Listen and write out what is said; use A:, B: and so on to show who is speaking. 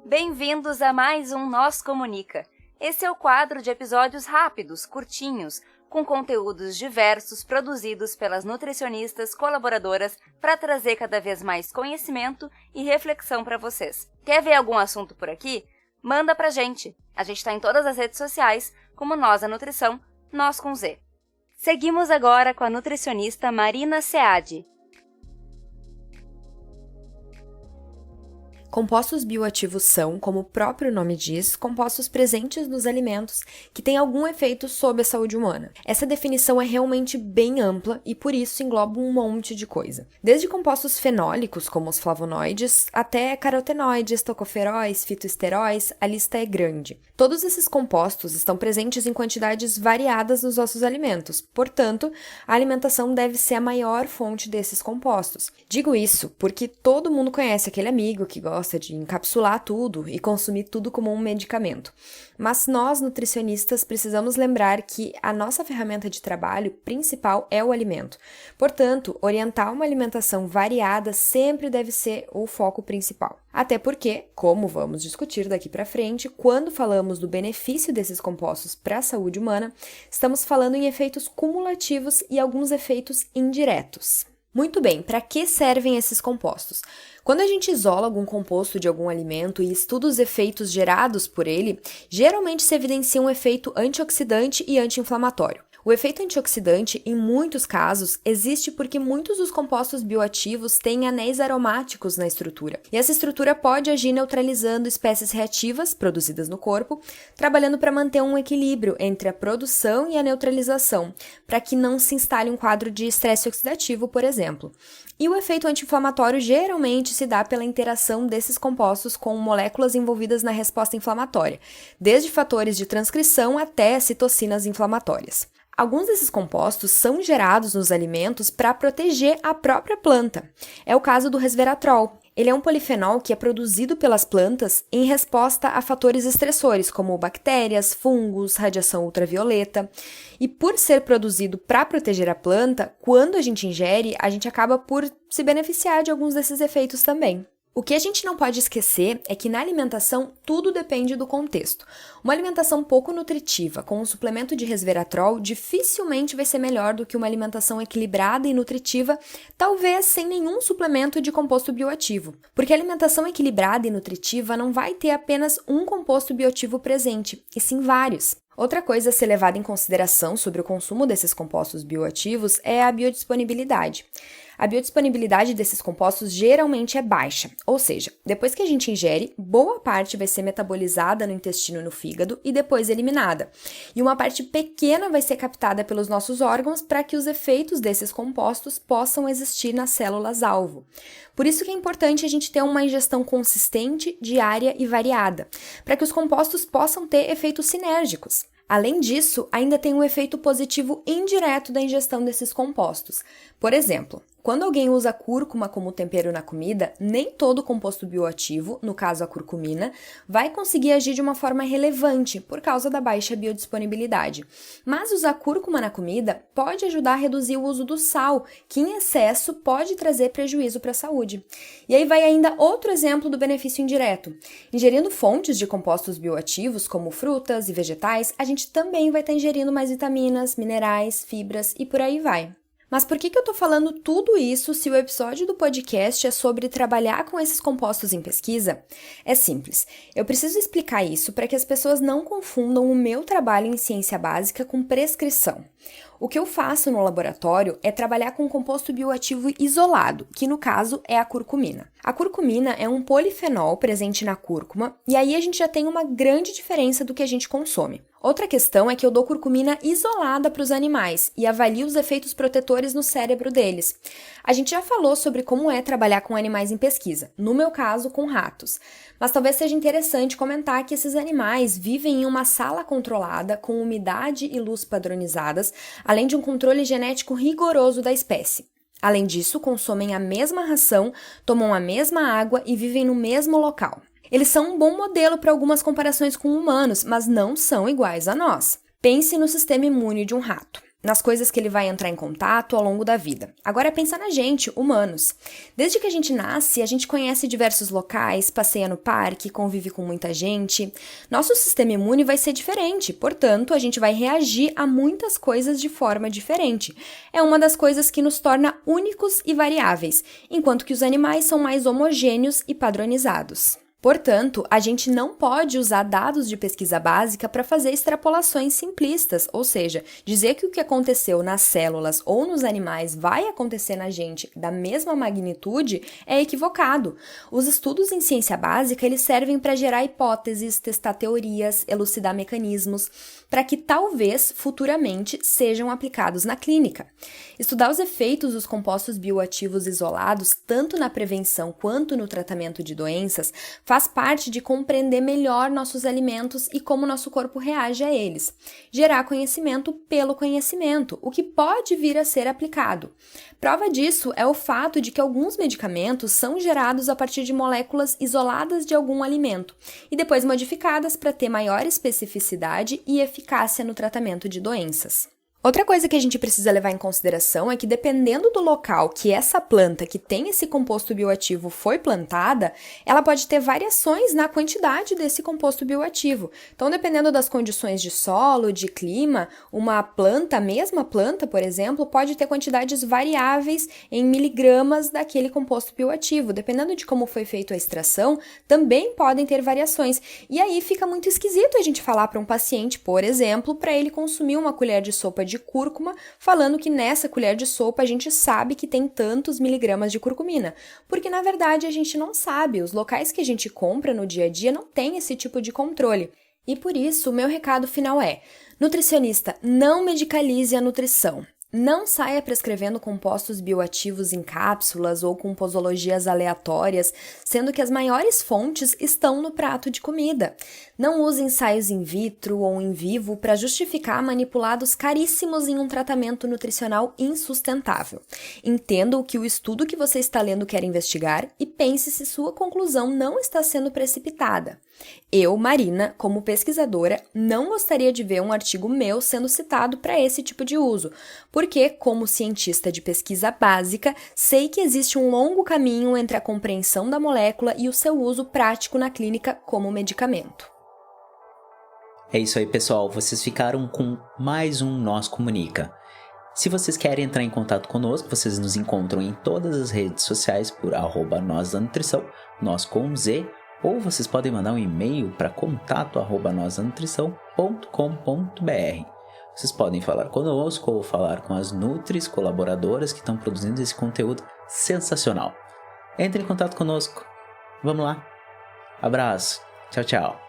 A: Bem-vindos a mais um Nós Comunica. Esse é o quadro de episódios rápidos, curtinhos, com conteúdos diversos produzidos pelas nutricionistas colaboradoras para trazer cada vez mais conhecimento e reflexão para vocês. Quer ver algum assunto por aqui? Manda pra gente. A gente está em todas as redes sociais, como Nós a Nutrição, Nós com Z. Seguimos agora com a nutricionista Marina Seade.
B: Compostos bioativos são, como o próprio nome diz, compostos presentes nos alimentos que têm algum efeito sobre a saúde humana. Essa definição é realmente bem ampla e por isso engloba um monte de coisa. Desde compostos fenólicos, como os flavonoides, até carotenoides, tocoferóis, fitoesteróis, a lista é grande. Todos esses compostos estão presentes em quantidades variadas nos nossos alimentos, portanto, a alimentação deve ser a maior fonte desses compostos. Digo isso porque todo mundo conhece aquele amigo que gosta de encapsular tudo e consumir tudo como um medicamento. Mas nós, nutricionistas, precisamos lembrar que a nossa ferramenta de trabalho principal é o alimento. Portanto, orientar uma alimentação variada sempre deve ser o foco principal. Até porque, como vamos discutir daqui para frente, quando falamos do benefício desses compostos para a saúde humana, estamos falando em efeitos cumulativos e alguns efeitos indiretos. Muito bem, para que servem esses compostos? Quando a gente isola algum composto de algum alimento e estuda os efeitos gerados por ele, geralmente se evidencia um efeito antioxidante e anti-inflamatório. O efeito antioxidante, em muitos casos, existe porque muitos dos compostos bioativos têm anéis aromáticos na estrutura. E essa estrutura pode agir neutralizando espécies reativas produzidas no corpo, trabalhando para manter um equilíbrio entre a produção e a neutralização, para que não se instale um quadro de estresse oxidativo, por exemplo. E o efeito anti-inflamatório geralmente se dá pela interação desses compostos com moléculas envolvidas na resposta inflamatória, desde fatores de transcrição até citocinas inflamatórias. Alguns desses compostos são gerados nos alimentos para proteger a própria planta. É o caso do resveratrol. Ele é um polifenol que é produzido pelas plantas em resposta a fatores estressores, como bactérias, fungos, radiação ultravioleta. E por ser produzido para proteger a planta, quando a gente ingere, a gente acaba por se beneficiar de alguns desses efeitos também. O que a gente não pode esquecer é que na alimentação tudo depende do contexto. Uma alimentação pouco nutritiva com um suplemento de resveratrol dificilmente vai ser melhor do que uma alimentação equilibrada e nutritiva, talvez sem nenhum suplemento de composto bioativo. Porque a alimentação equilibrada e nutritiva não vai ter apenas um composto bioativo presente, e sim vários. Outra coisa a ser levada em consideração sobre o consumo desses compostos bioativos é a biodisponibilidade. A biodisponibilidade desses compostos geralmente é baixa, ou seja, depois que a gente ingere, boa parte vai ser metabolizada no intestino e no fígado e depois eliminada. E uma parte pequena vai ser captada pelos nossos órgãos para que os efeitos desses compostos possam existir nas células-alvo. Por isso que é importante a gente ter uma ingestão consistente, diária e variada, para que os compostos possam ter efeitos sinérgicos. Além disso, ainda tem um efeito positivo indireto da ingestão desses compostos. Por exemplo, quando alguém usa cúrcuma como tempero na comida, nem todo composto bioativo, no caso a curcumina, vai conseguir agir de uma forma relevante por causa da baixa biodisponibilidade. Mas usar cúrcuma na comida pode ajudar a reduzir o uso do sal, que em excesso pode trazer prejuízo para a saúde. E aí vai ainda outro exemplo do benefício indireto. Ingerindo fontes de compostos bioativos, como frutas e vegetais, a gente também vai estar ingerindo mais vitaminas, minerais, fibras e por aí vai. Mas por que eu estou falando tudo isso se o episódio do podcast é sobre trabalhar com esses compostos em pesquisa? É simples, eu preciso explicar isso para que as pessoas não confundam o meu trabalho em ciência básica com prescrição. O que eu faço no laboratório é trabalhar com um composto bioativo isolado, que no caso é a curcumina. A curcumina é um polifenol presente na cúrcuma, e aí a gente já tem uma grande diferença do que a gente consome. Outra questão é que eu dou curcumina isolada para os animais e avalio os efeitos protetores no cérebro deles. A gente já falou sobre como é trabalhar com animais em pesquisa, no meu caso com ratos. Mas talvez seja interessante comentar que esses animais vivem em uma sala controlada, com umidade e luz padronizadas, além de um controle genético rigoroso da espécie. Além disso, consomem a mesma ração, tomam a mesma água e vivem no mesmo local. Eles são um bom modelo para algumas comparações com humanos, mas não são iguais a nós. Pense no sistema imune de um rato. nas coisas que ele vai entrar em contato ao longo da vida. Agora pensa na gente, humanos. Desde que a gente nasce, a gente conhece diversos locais, passeia no parque, convive com muita gente. Nosso sistema imune vai ser diferente, portanto, a gente vai reagir a muitas coisas de forma diferente. É uma das coisas que nos torna únicos e variáveis, enquanto que os animais são mais homogêneos e padronizados. Portanto, a gente não pode usar dados de pesquisa básica para fazer extrapolações simplistas, ou seja, dizer que o que aconteceu nas células ou nos animais vai acontecer na gente da mesma magnitude é equivocado. Os estudos em ciência básica, eles servem para gerar hipóteses, testar teorias, elucidar mecanismos, para que talvez futuramente sejam aplicados na clínica. Estudar os efeitos dos compostos bioativos isolados, tanto na prevenção quanto no tratamento de doenças, faz parte de compreender melhor nossos alimentos e como nosso corpo reage a eles. Gerar conhecimento pelo conhecimento, o que pode vir a ser aplicado. Prova disso é o fato de que alguns medicamentos são gerados a partir de moléculas isoladas de algum alimento e depois modificadas para ter maior especificidade e eficácia no tratamento de doenças. Outra coisa que a gente precisa levar em consideração é que dependendo do local que essa planta que tem esse composto bioativo foi plantada, ela pode ter variações na quantidade desse composto bioativo. Então, dependendo das condições de solo, de clima, uma planta, a mesma planta, por exemplo, pode ter quantidades variáveis em miligramas daquele composto bioativo. Dependendo de como foi feita a extração, também podem ter variações. E aí fica muito esquisito a gente falar para um paciente, por exemplo, para ele consumir uma colher de sopa de cúrcuma, falando que nessa colher de sopa a gente sabe que tem tantos miligramas de curcumina, porque na verdade a gente não sabe, os locais que a gente compra no dia a dia não tem esse tipo de controle. E por isso, o meu recado final é: nutricionista, não medicalize a nutrição. Não saia prescrevendo compostos bioativos em cápsulas ou com posologias aleatórias, sendo que as maiores fontes estão no prato de comida. Não use ensaios in vitro ou in vivo para justificar manipulados caríssimos em um tratamento nutricional insustentável. Entenda o que o estudo que você está lendo quer investigar e pense se sua conclusão não está sendo precipitada. Eu, Marina, como pesquisadora, não gostaria de ver um artigo meu sendo citado para esse tipo de uso, porque, como cientista de pesquisa básica, sei que existe um longo caminho entre a compreensão da molécula e o seu uso prático na clínica como medicamento.
C: É isso aí, pessoal. Vocês ficaram com mais um Nós Comunica. Se vocês querem entrar em contato conosco, vocês nos encontram em todas as redes sociais por @nozdanutrição, nós com Z, ou vocês podem mandar um e-mail para contato@nozdanutrição.com.br. Vocês podem falar conosco ou falar com as Nutris colaboradoras que estão produzindo esse conteúdo sensacional. Entre em contato conosco. Vamos lá. Abraço. Tchau, tchau.